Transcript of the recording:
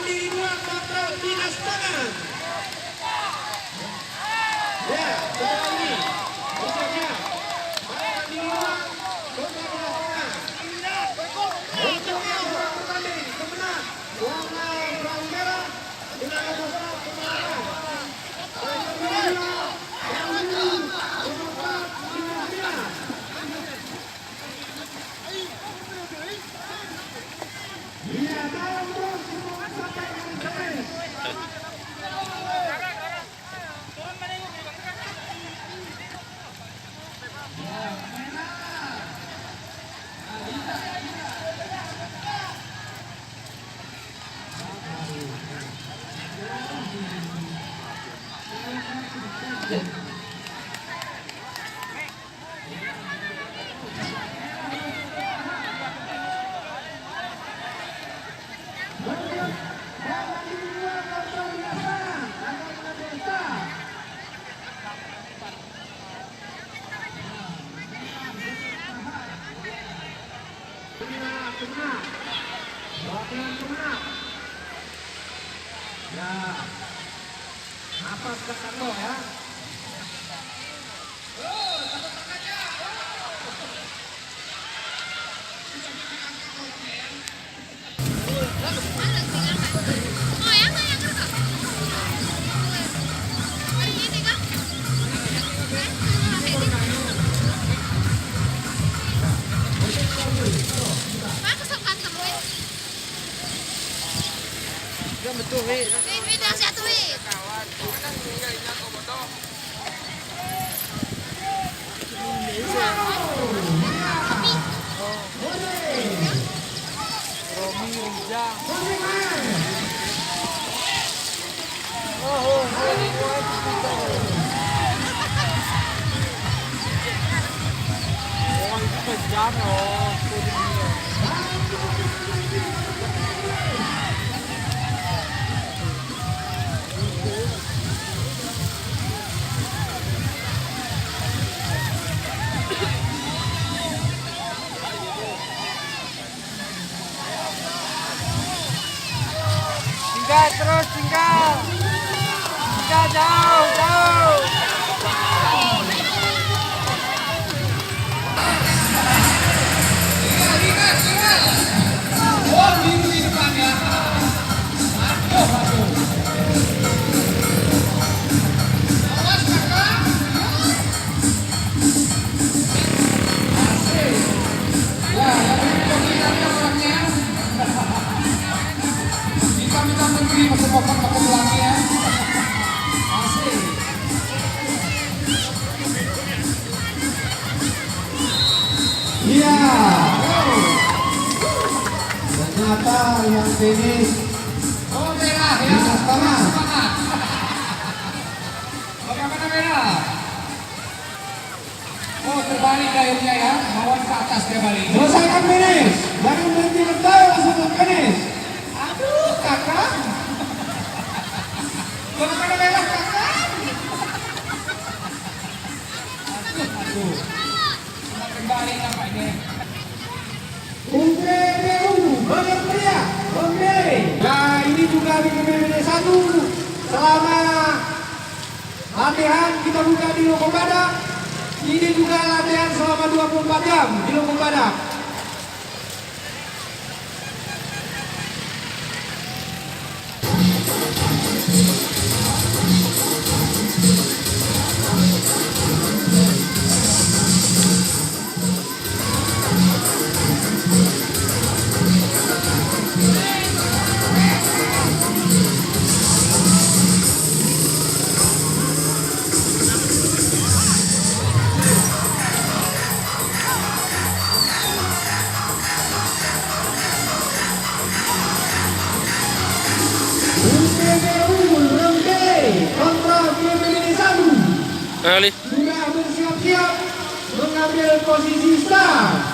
Mandiri 2 kontra Dinas Pangan. Ya, setelah ini berikutnya Mandiri 2 kontra Dinas Pangan. Untuk yang sedang bertanding kemenang warna perahu merah dengan nomor kemenangan. Mandiri 2 yang biru nomor 4 Dinas Dinas. Iya, dalam terus sampai dengan ya, napas dekat lo ya. Betul, Wi. Dah satu, Wi. Romi Riza. Oh, itu kejam loh. Tinggal terus, tinggal jauh, jauh. Oh, biru di depan ya. Awas kakak. Ya, tapi orangnya. Kita minta menteri masuk motor pakai belakangnya. Asik. Iya. Ternyata yang finish. Oh, merah ya. Dinas Pangan. Bagaimana merah? Oh, terbalik akhirnya ya. Mawar ke atas dia balik. Selesaikan finish. Jangan berhenti bentar langsung ke finish. Aduh, kakak. Bagaimana merah kakak? Aduh. Kembali nampaknya. UPBU Bagian Pria Pemilih. Nah, ini juga di PPBD 1 selama latihan kita buka di Loko Badak. Ini juga latihan selama 24 jam di Loko Badak. Kali. Sudah bersiap-siap mengambil posisi start.